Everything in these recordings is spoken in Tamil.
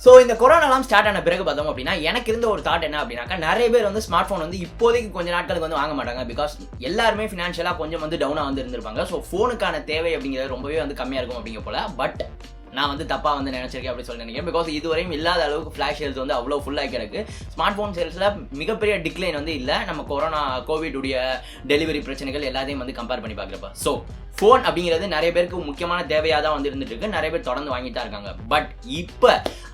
ஸோ இந்த கொரோனாலாம் ஸ்டார்ட் ஆன பிறகு பார்த்தோம் அப்படின்னா எனக்கு இருந்த ஒரு தாட் என்ன அப்படின்னாக்கா நிறைய பேர் வந்து ஸ்மார்ட் ஃபோன் வந்து இப்போதைக்கு கொஞ்ச நாட்களுக்கு வந்து வாங்க மாட்டாங்க. பிகாஸ் எல்லாருமே ஃபினான்ஷியலாக கொஞ்சம் வந்து டவுனாக வந்து இருந்திருப்பாங்க. ஸோ ஃபோனுக்கான தேவை அப்படிங்கிறது ரொம்பவே வந்து கம்மியாக இருக்கும் அப்படிங்க போல. பட் நான் வந்து தப்பாக வந்து நினைச்சிருக்கேன் அப்படி சொல்லி நினைக்கிறேன். பிகாஸ் இதுவரையும் இல்லாத அளவுக்கு ஃபிளாஷ் சேல்ஸ் வந்து அவ்வளோ ஃபுல்லாக கிடக்கு. ஸ்மார்ட் ஃபோன் சேல்ஸில் மிகப்பெரிய டிக்ளைன் வந்து இல்லை, நம்ம கோவிடுடைய டெலிவரி பிரச்சனைகள் எல்லாத்தையும் வந்து கம்பேர் பண்ணி பார்க்குறப்ப. ஸோ ஃபோன் அப்படிங்கிறது நிறைய பேருக்கு முக்கியமான தேவையாக தான் வந்து இருந்துட்டு இருக்கு. நிறைய பேர் தொடர்ந்து வாங்கிட்டு தான் இருக்காங்க. பட் இப்போ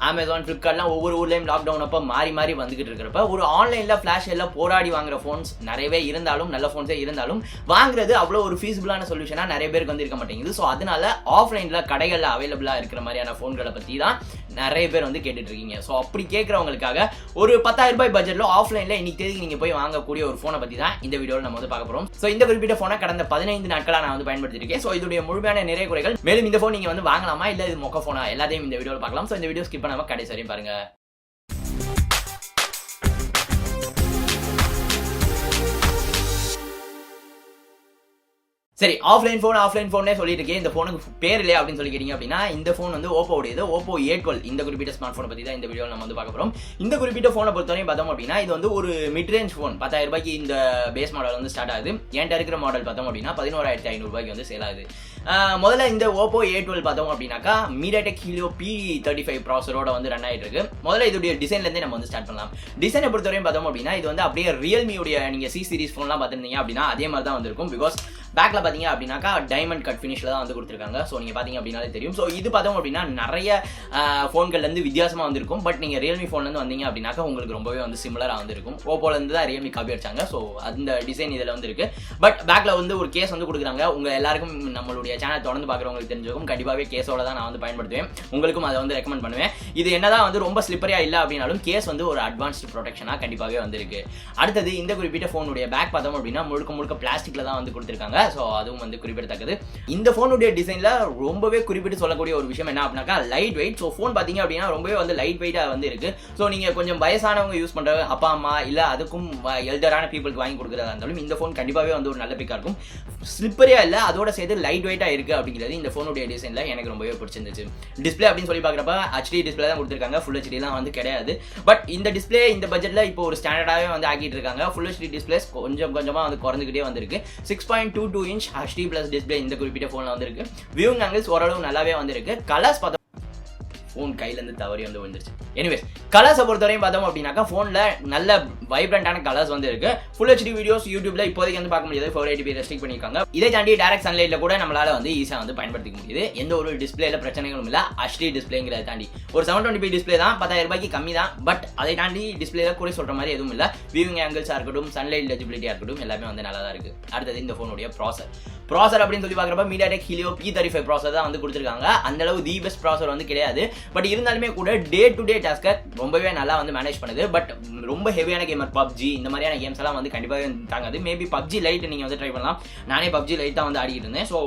அமேசான், ஃப்ளிப்கார்ட்லாம் ஒவ்வொரு ஊர்லேயும் லாக்டவுன் அப்போ மாறி மாறி வந்துகிட்டு இருக்கிறப்ப ஒரு ஆன்லைனில் ஃபிளாஷ் எல்லாம் போராடி வாங்குற ஃபோன்ஸ் நிறையவே இருந்தாலும், நல்ல ஃபோன்ஸே இருந்தாலும் வாங்குறது அவ்வளோ ஒரு ஃபீஸிபிளான சொல்யூஷனாக நிறைய பேருக்கு வந்து இருக்க மாட்டேங்குது. ஸோ அதனால ஆஃப்லைனில் கடைகளில் அவைலபிளாக இருக்கிற மாதிரியான ஃபோன்களை பற்றி தான் நிறைய பேர் வந்து கேட்டுட்டு இருக்கீங்க. ஸோ அப்படி கேட்குறவங்களுக்காக ஒரு 10,000 ரூபாய் பட்ஜெட்டில் ஆஃப்லைனில் இன்னைக்கு தேதிக்கு நீங்கள் போய் வாங்கக்கூடிய ஒரு ஃபோனை பற்றி தான் இந்த வீடியோவில் நம்ம வந்து பார்க்க போகிறோம். ஸோ இந்த குறிப்பிட்ட ஃபோனை கடந்த 15 நாட்களாக நான் வந்து பயன்படுத்திருக்கேன். ஸோ இதோடைய முழுமையான நிறைய குறைகள், மேலும் இந்த ஃபோன் நீங்கள் வந்து வாங்கலாமா இல்லை இது மொக்க ஃபோனா, எல்லாத்தையும் இந்த வீடியோவில் பார்க்கலாம். ஸோ இந்த வீடியோ ஸ்கிப் பண்ணாமல் கடைசி வரையும் பாருங்க. சரி, ஆஃப்லைன் ஃபோனே சொல்லிட்டு இருக்கேன். இந்த ஃபோனுக்கு பேர் இல்லையா அப்படின்னு சொல்லி கேட்டீங்க அப்படின்னா இந்த ஃபோன் வந்து ஓப்போடையது. ஓப்போ A12 இந்த குறிப்பிட்ட ஸ்மார்ட் ஃபோனை பற்றி தான் இந்த வீடியோவில் நம்ம வந்து பார்க்க போகிறோம். இந்த குறிப்பிட்ட ஃபோனை பொறுத்தவரையும் பார்த்தோம் அப்படின்னா இது வந்து ஒரு மிட் ரேஞ்ச் ஃபோன். 10,000 ரூபாய்க்கு இந்த பேஸ் மாடல் வந்து ஸ்டார்ட் ஆகுது. என்கிட்ட இருக்கிற மாடல் பார்த்தோம் அப்படின்னா 11,500 ரூபாய்க்கு வந்து சேல் ஆகுது. முதல்ல இந்த ஓப்போ A12 பார்த்தோம் அப்படின்னாக்கா மீடியாடெக் ஹீலியோ P35 ப்ராசரோட வந்து ரன் ஆகிட்டு இருக்கு. முதல்ல இதோடைய டிசைன்லேருந்தே நம்ம வந்து ஸ்டார்ட் பண்ணலாம். டிசைனை பொறுத்தவரையும் பார்த்தோம் அப்படின்னா இது வந்து அப்படியே ரியல்மியோடைய நீங்கள் C சீரிஸ் ஃபோன்லாம் பார்த்துருந்தீங்க அப்படின்னா அதே மாதிரி தான் வந்திருக்கும். பிகாஸ் பேக்கில் பார்த்தீங்க அப்படின்னாக்கா டைமண்ட் கட் ஃபினிஷில் தான் வந்து கொடுத்துருக்காங்க. ஸோ நீங்கள் பார்த்தீங்க அப்படின்னாலே தெரியும். ஸோ இது பார்த்தோம் அப்படின்னா நிறைய ஃபோன்கள்லேருந்து வித்தியாசமாக வந்திருக்கும். பட் நீங்கள் ரியல்மி ஃபோன்லேருந்து வந்தீங்க அப்படின்னாக்கா உங்களுக்கு ரொம்பவே வந்து சிமிலராக வந்துருக்கும். ஓப்போலேருந்து தான் ரியல்மி காப்பி அடிச்சாங்க. ஸோ அந்த டிசைன் இதில் வந்து இருக்கு. பட் பேக்கில் வந்து ஒரு கேஸ் வந்து கொடுக்குறாங்க. உங்கள் எல்லாருக்கும் நம்மளுடைய சேனல் தொடர்ந்து பார்க்குறவங்களுக்கு தெரிஞ்சிருக்கும். கண்டிப்பாகவே கேஸோட தான் நான் வந்து பயன்படுத்துவேன். உங்களுக்கும் அதை வந்து ரெக்கமெண்ட் பண்ணுவேன். இது என்னதான் வந்து ரொம்ப ஸ்லிப்பரியாக இல்லை அப்படின்னாலும் கேஸ் வந்து ஒரு அட்வான்ஸ்டு ப்ரொடெக்ஷனாக கண்டிப்பாகவே வந்துருக்கு. அடுத்தது இந்த குறிப்பிட்ட ஃபோனுடைய பேக் பார்த்தோம் அப்படின்னா முழுக்க பிளாஸ்டிக்கில் தான் வந்து கொடுத்துருக்காங்க. ஸோ அதுவும் வந்து குறிப்பிடத்தக்கது. இந்த ஃபோனுடைய டிசைன்ல ரொம்பவே குறிப்பிட்டு சொல்லக்கூடிய ஒரு விஷயம் என்ன அப்படின்னாக்கா லைட் வெயிட். ஸோ ஃபோன் பார்த்தீங்க அப்படின்னா ரொம்பவே வந்து லைட் வெயிட்டாக வந்து இருக்கு. ஸோ நீங்கள் கொஞ்சம் வயசானவங்க யூஸ் பண்ணுற அப்பா அம்மா இல்லை அதுக்கும் எல்டரான பீப்புளுக்கு வாங்கி கொடுக்குறதா இருந்தாலும் இந்த ஃபோன் கண்டிப்பாகவே வந்து ஒரு நல்ல பிக்காக இருக்கும். ஸ்லிப்பரியா இல்லை, அதோட சேர்த்து லைட் வெயிட்டாக இருக்கு அப்படிங்கிறது இந்த ஃபோனுடைய டிசைன்ல எனக்கு ரொம்பவே பிடிச்சிருந்துச்சு. டிஸ்பிளே அப்படின்னு சொல்லி பார்க்குறப்ப HD டிஸ்பிளே தான் கொடுத்துருக்காங்க. ஃபுல் HDலாம் வந்து கிடையாது. பட் இந்த டிஸ்பிளே இந்த பட்ஜெட்ல இப்போ ஒரு ஸ்டாண்டர்டாகவே வந்து ஆக்கிட்டு இருக்காங்க. ஃபுல் HD டிஸ்பிளேஸ் கொஞ்சமாக வந்து குறைஞ்சிக்கிட்டே வந்திருக்கு. 6.22 இன்ச் HD பிளஸ் டிஸ்பிளே இந்த குறிப்பிட்ட ஃபோனில் வந்துருக்கு. வியூங் ஆங்கிள்ஸ் ஓரளவு நல்லாவே வந்திருக்கு. கலர்ஸ் பார்த்தோம் ஃபோன் கையிலேருந்து தவறி வந்து வந்துருச்சு. எனிவேஸ் கலர்ஸை பொறுத்தவரையும் பார்த்தோம் அப்படின்னாக்கா ஃபோனில் நல்ல வைப்ரண்டான கலர்ஸ் வந்து இருக்கு. ஃபுல் HD வீடியோஸ் யூடியூப்ல இப்போதைக்கு வந்து பார்க்க முடியாது. 480p ரெஸ்ட்ரிக்ட் பண்ணியிருக்காங்க. இதை தாண்டி டைரக்ட் சன்லைட்ல கூட நம்மளால வந்து ஈஸியாக வந்து பயன்படுத்திக்க முடியுது. எந்த ஒரு டிஸ்பிளேல பிரச்சனைகளும் இல்லை. HD டிஸ்பிளேங்கிறத தாண்டி ஒரு 720p டிஸ்பிளே தான், 10,000 ரூபாய்க்கு கம்மி தான். பட் அதை தாண்டி டிஸ்பிளேல கூட சொல்ற மாதிரி எதுவும் இல்லை. வியூவிங் ஆங்கிள்ஸாக இருக்கட்டும், சன்லைட் லெஜிபிலிட்டியாக இருக்கட்டும், எல்லாமே வந்து நல்லா தான் இருக்கு. அடுத்தது இந்த ஃபோனுடைய ப்ராசர் அப்படின்னு சொல்லி பார்க்குறப்ப மீடியாடெக் ஹீலியோ P35 ப்ராசர் தான் வந்து கொடுத்துருக்காங்க. அந்த அளவு தி பெஸ்ட் ப்ராசர் வந்து கிடையாது. பட் இருந்தாலுமே கூட டே டு டே டாஸ்க்கை ரொம்பவே நல்லா வந்து மேனேஜ் பண்ணுது. பட் ரொம்ப ஹெவியான கேமர் PUBG இந்த மாதிரியான கேம்ஸ் எல்லாம் வந்து கண்டிப்பாக தாங்காது. மேபி PUBG லைட் நீங்கள் வந்து ட்ரை பண்ணலாம். நானே PUBG லைட் தான் வந்து ஆடிட்டு இருந்தேன். ஸோ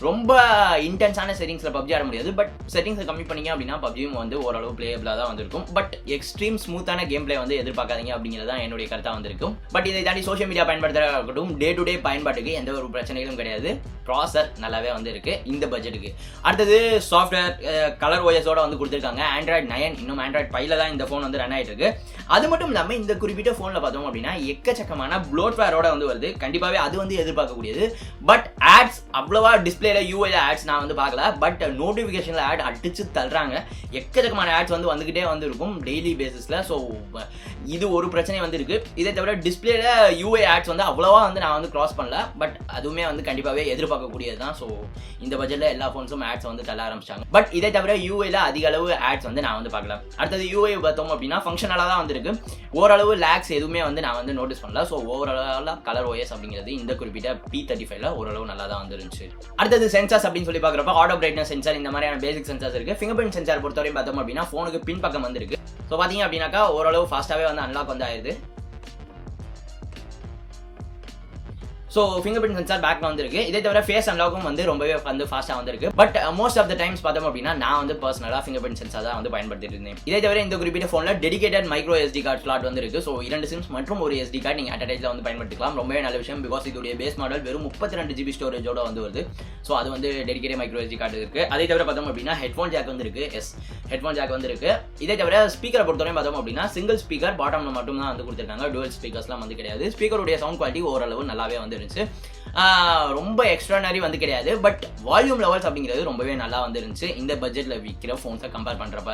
ரொம்ப இன்டென்ஸான செட்டிங்ஸில் PUBG ஆட முடியாது. பட் செட்டிங்ஸை கம்மி பண்ணிங்க அப்படின்னா PUBGயும் வந்து ஓரளவு பிளேயபிளாக தான் வந்திருக்கும். பட் எக்ஸ்ட்ரீம் ஸ்மூத்தான கேம் பிளே வந்து எதிர்பார்க்காதீங்க அப்படிங்கிறது தான் என்னுடைய கருத்தாக வந்திருக்கும். பட் இதை தாண்டி சோஷியல் மீடியா பயன்படுத்துறதா இருக்கட்டும், டே டு டே பயன்பாட்டுக்கு எந்த ஒரு பிரச்சனைகளும் கிடையாது. ப்ராசர் நல்லாவே வந்து இருக்கு இந்த பட்ஜெட்டுக்கு. அடுத்தது சாஃப்ட்வேர் கலர் OSோட வந்து கொடுத்துருக்காங்க. Android 9 இன்னும் Android 5ல தான் இந்த ஃபோன் வந்து ரன் ஆகிட்டு இருக்கு. அது மட்டும் இல்லாமல் இந்த குறிப்பிட்ட ஃபோனில் பார்த்தோம் அப்படின்னா எக்கச்சக்கமான ப்ளோட்வேரோட வந்து வருது. கண்டிப்பாகவே அது வந்து எதிர்பார்க்கக்கூடியது. பட் ஆட்ஸ் அவ்வளவா டிஸ்பிளேல UI ஆட்ஸ் நான் வந்து பார்க்கல. பட் நோட்டிஃபிகேஷனில் ஆட் அடிச்சு தள்ளுறாங்க. எக்கச்சக்கமான ஆட்ஸ் வந்து வந்துகிட்டே வந்து இருக்கும் டெய்லி பேசிஸில். ஸோ இது ஒரு பிரச்சனை வந்து இருக்கு. இதை தவிர டிஸ்பிளேல UI ஆட்ஸ் வந்து அவ்வளவா வந்து நான் வந்து கிராஸ் பண்ணல. பட் அதுவுமே வந்து கண்டிப்பாகவே எதிர்பார்க்கக்கூடியது தான். ஸோ இந்த பட்ஜெட்டில் எல்லா ஃபோன்ஸும் ஆட்ஸ் வந்து தள்ள ஆரம்பிச்சாங்க. பட் இதை தவிர UIல அதிக அளவு ஆட்ஸ் வந்து நான் வந்து பார்க்கல. அடுத்தது UI பார்த்தோம் அப்படின்னா ஃபங்க்ஷனலாக தான் வந்திருக்கு. ஓரளவு லேக்ஸ் எதுவுமே வந்து நான் வந்து நோட்டீஸ் பண்ணல. ஸோ ஓவராலாக கலர் OS அப்படிங்கிறது இந்த குறிப்பிட்ட P35ல ஓரளவு நல்லா தான் வந்துருந்துச்சு. அடுத்தது சென்சார்ஸ் அப்படின்னு சொல்லி பார்க்குறப்ப ஆட்டோ பிரைட்னஸ் சென்சார் இந்த மாதிரியான பேசிக் சென்சார்ஸ் இருக்கு. ஃபிங்கர் பிரிண்ட் சென்சார் பொறுத்தவரையும் பார்த்தோம் அப்படின்னா ஃபோனுக்கு பின் பக்கம் வந்துருக்கு. ஸோ பார்த்தீங்க அப்படின்னாக்கா ஓரளவு ஃபாஸ்ட்டாகவே வந்து அன்லாக் வந்து ஆயிடுது. ஸோ ஃபிங்கர் பிரிண்ட் சென்சார் பேக்ல வந்துருக்கு. இதே தவிர ஃபேஸ் அன்லாக்கும் வந்து ரொம்பவே வந்து ஃபாஸ்ட்டாக வந்திருக்கு. But most of the times பார்த்தோம் அப்படின்னா நான் வந்து பர்சனலாக ஃபிங்கர் பிரிண்ட் சென்சார் தான் வந்து பயன்படுத்திட்டு இருந்தேன். இதே தவிர இந்த குறிப்பிட்ட ஃபோனில் dedicated micro SD card slot வந்து இருக்கு. ஸோ 2 சிம்ஸ் மற்றும் ஒரு SD கார்டு நீங்கள் அட்டாச்சில் வந்து பயன்படுத்திக்கலாம். ரொம்பவே நல்ல விஷயம். பிகாஸ் இதோடைய பேஸ் மாடல் வெறும் 32 GB ஸ்டோரேஜோட வந்து வருது. ஸோ அது வந்து டெடிகேட்டட் மைக்ரோ SD கார்டு இருக்கு. அதே தவிர பார்த்தோம் அப்படின்னா ஹெட்ஃபோன் ஜாக் வந்து இருக்கு. ஹெட்ஃபோன் ஜாக் வந்து இருக்கு. இதே தவிர ஸ்பீக்கரை பொறுத்தவரையும் பார்த்தோம் அப்படின்னா சிங்கிள் ஸ்பீக்கர் பாட்டம்ல மட்டும் தான் வந்து கொடுத்துருக்காங்க. டுவல் ஸ்பீக்கர்ஸ்லாம் வந்து கிடையாது. ஸ்பீக்கருடைய சவுண்ட் குவாலிட்டி ஓரளவு நல்லாவே வந்து இருந்துச்சு. ரொம்ப எக்ஸ்ட்ரானரி வந்து கிடையாது. பட் வால்யூம் லெவல்ஸ் அப்படிங்கிறது ரொம்பவே நல்லா வந்து இருந்துச்சு இந்த பட்ஜெட்ல விற்கிற ஃபோன்ஸை கம்பேர் பண்றப்ப.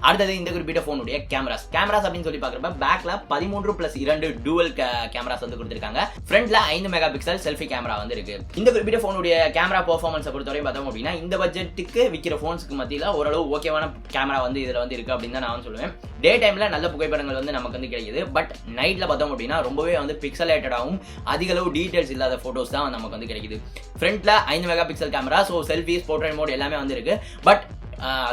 அடுத்தது இந்த குறிப்பிட்ட ஃபோனுடைய கேமராஸ் அப்படின்னு சொல்லி பார்க்குறப்ப பேக்ல 13+2 டூவல் கேமராஸ் வந்து கொடுத்துருக்காங்க. ஃப்ரண்ட்ல 5 மெகா பிக்சல் செல்ஃபி கேமரா வந்து இருக்கு. இந்த குறிப்பிட்ட ஃபோனுடைய கேமரா பெர்ஃபார்மன்ஸை பொறுத்தவரையும் பார்த்தோம் அப்படின்னா இந்த பட்ஜெட்டுக்கு விற்கிற ஃபோன்ஸுக்கு மத்தியில் ஓரளவு ஓகேவான கேமரா வந்து இதில் வந்து இருக்கு அப்படின்னு தான் நான் சொல்லுவேன். டே டைம்ல நல்ல புகைப்படங்கள் வந்து நமக்கு வந்து கிடைக்குது. பட் நைட்ல பார்த்தோம் அப்படின்னா ரொம்பவே வந்து பிக்சலேட்டடாகவும் அதிக அளவு டீடைல்ஸ் இல்லாத போட்டோஸ் தான் நமக்கு வந்து கிடைக்குது. ஃப்ரண்ட்ல 5 megapixel camera, so selfies, portrait mode எல்லாமே வந்து இருக்கு. பட்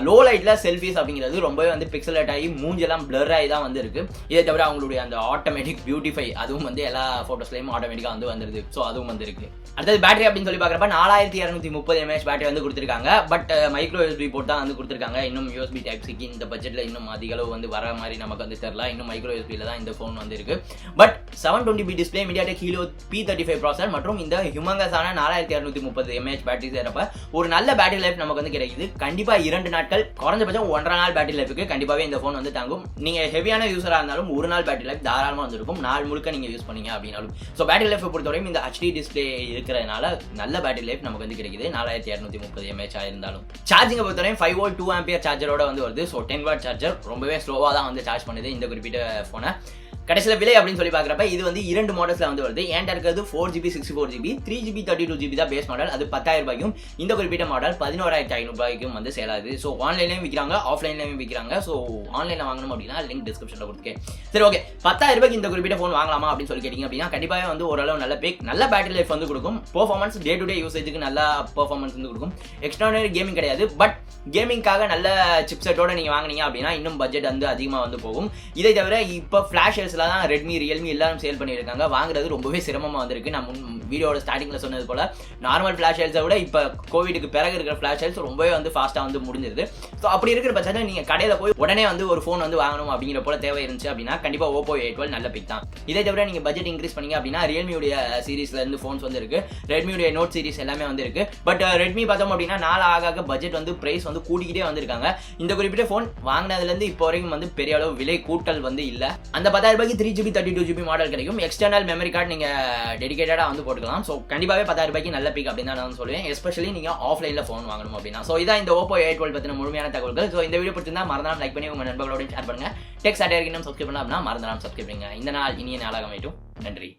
லோ லைட்ல செல்ஃபிஸ் அப்படிங்கிறது ரொம்பவே வந்து பிக்சலேட் ஆகி மூஞ்செல்லாம் பிளர் ஆகி தான் வந்து இருக்கு. இதே தவிர அவங்களுடைய அந்த ஆட்டோமேட்டிக் பியூட்டிஃபை அதுவும் வந்து எல்லா போட்டோஸ்லயும் ஆட்டோமேட்டிக்கா வந்து வந்துருது. ஸோ அதுவும் வந்து இருக்கு. அடுத்தது பேட்டரி அப்படின்னு சொல்லி பார்க்குறப்ப 4230 mAh பேட்டரி வந்து கொடுத்துருக்காங்க. பட் மைக்ரோ USB போர்ட் தான் வந்து கொடுத்துருக்காங்க. இன்னும் USB டைப்-Cக்கு இந்த பட்ஜெட்ல இன்னும் அதிக அளவு வந்து வர மாதிரி நமக்கு வந்து தெரியல. இன்னும் மைக்ரோ USBல தான் இந்த ஃபோன் வந்து இருக்கு. But 720p display, MediaTek Helio P35 processor மற்றும் இந்த ஹியூமங்கஸான 4230 mAh பேட்டரி சேரப்ப ஒரு நல்ல பேட்டரி லைஃப் நமக்கு வந்து கிடைக்குது. கண்டிப்பா 2 நாட்கள் குறைஞ்சபட்சம் 1.5 நாள் பேட்டரி லைஃபுக்கு கண்டிப்பாவே இந்த ஃபோன் வந்து தாங்கும். நீங்க ஹெவியான யூஸரா இருந்தாலும் 1 நாள் பேட்டரி லைஃப் தாராளமா வந்துருக்கும். நாள் முழுக்க நீங்க யூஸ் பண்ணீங்க அப்படின்னாலும். ஸோ பேட்டரி லைஃப் பொறுத்தவரையும் இந்த HD டிஸ்பிளே இருக்கிறதுனால நல்ல பேட்டரி லைஃப் நமக்கு வந்து கிடைக்குது 4230 mAh இருந்தாலும். சார்ஜிங்கை பொறுத்தவரையும் 5V 2A சார்ஜரோட வந்து வருது. ஸோ 10W சார்ஜர் ரொம்பவே ஸ்லோவா தான் வந்து சார்ஜ் பண்ணுது இந்த குறிப்பிட்ட ஃபோனை. கடைசியில் விலை அப்படின்னு சொல்லி பார்க்குறப்ப இது வந்து 2 மாடல்ஸ்ல வந்து வருது. ஏன்டா இருக்கிறது 4GB 64GB 3GB 32GB தான் பேஸ் மாடல். அது 10,000 ரூபாய்க்கும், இந்த குறிப்பிட்ட மாடல் 11,500 ரூபாய்க்கும் வந்து சேல் ஆகுது. ஸோ ஆன்லைன்லையும் விற்கிறாங்க, ஆஃப்லைன்லையும் விற்கிறாங்க. ஸோ ஆன்லைனில் வாங்கணும் அப்படின்னா லிங்க் டிஸ்கிரிப்ஷனில் கொடுத்துருக்கேன். சரி, ஓகே, 10,000 ரூபாய்க்கு இந்த குறிப்பிட்ட ஃபோன் வாங்கலாமா அப்படின்னு சொல்லி கேட்டிங்க அப்படின்னா கண்டிப்பாக வந்து ஓரளவு நல்ல பேக், நல்ல பேட்டரி லைஃப் வந்து கொடுக்கும். பெர்ஃபார்மன்ஸ் டே டு டே யூசேஜுக்கு நல்ல பெர்ஃபார்மன்ஸ் வந்து கொடுக்கும். எக்ஸ்ட்ரானரி கேமிங் கிடையாது. பட் கேமிங்காக நல்ல சிப்செட்டோட நீங்கள் வாங்கினீங்க அப்படின்னா இன்னும் பட்ஜெட் வந்து அதிகமாக வந்து போகும். இதை தவிர இப்போ ஃபிளாஷ் சேல்ஸில் தான் ரெட்மி, ரியல்மி எல்லாரும் சேல் பண்ணியிருக்காங்க. வாங்குறது ரொம்பவே சிரமமாக வந்திருக்கு. நான் வீடியோட ஸ்டார்டிங்கில் சொன்னது போல நார்மல் ஃபிளாஷ் சேல்ஸை விட இப்போ கோவிடுக்கு பிறகு இருக்கிற ஃபிளாஷ் சேல்ஸ் ரொம்பவே வந்து ஃபாஸ்ட்டாக வந்து முடிஞ்சிருது. ஸோ அப்படி இருக்கிற பட்சத்தில் நீங்கள் கடையில் போய் உடனே வந்து ஒரு ஃபோன் வந்து வாங்கணும் அப்படிங்கிற போல தேவை இருந்துச்சு அப்படின்னா கண்டிப்பாக Oppo A12 நல்ல பிக் தான். இதே தவிர நீங்கள் பட்ஜெட் இன்க்ரீஸ் பண்ணீங்க அப்படின்னா ரியல்மியுடைய சீரீஸ்ல இருந்து ஃபோன்ஸ் வந்து இருக்கு. ரெட்மியுடைய நோட் சீரிஸ் எல்லாமே வந்து இருக்கு. பட் ரெட்மி பார்த்தோம் அப்படின்னா நாள் ஆக பட்ஜெட் வந்து பிரைஸ் வந்து கூடிக்கிட்டே வந்திருக்காங்க. இந்த குறிப்பிட்ட ஃபோன் வாங்கினதுலேருந்து இப்போ வரைக்கும் வந்து பெரிய அளவு விலை கூட்டல் வந்து இல்லை. அந்த 10,000 ரூபாய்க்கு 3GB 32GB மாடல் கிடைக்கும். எக்ஸ்டர்னல் மெமரி கார்டு நீங்க டெடிகேட்டடா வந்து போட்டுக்கலாம். ஸோ கண்டிப்பாகவே 10,000 ரூபாய்க்கு நல்ல பிக் அப்படின்னு தான் நான் சொல்லுவேன். எஸ்பெஷலி நீங்க ஆஃப்லைன்ல ஃபோன் வாங்கணும் அப்படின்னா. ஸோ இதான் இந்த Oppo A12 பத்தின முழுமையான தகவல்கள். ஸோ இந்த வீடியோ பிடிச்சிருந்தா மறந்துடாம லைக் பண்ணி உங்க நண்பர்களோட ஷேர் பண்ணுங்க. டெக் சாட்டையர் இன்னும் சப்ஸ்கிரைப் பண்ணலாம் அப்படின்னா மறந்துடாம சப்ஸ்கிரைப் பண்ணுங்க. இந்த நாள் இனிய நாளாக அமையட்டும். நன்றி.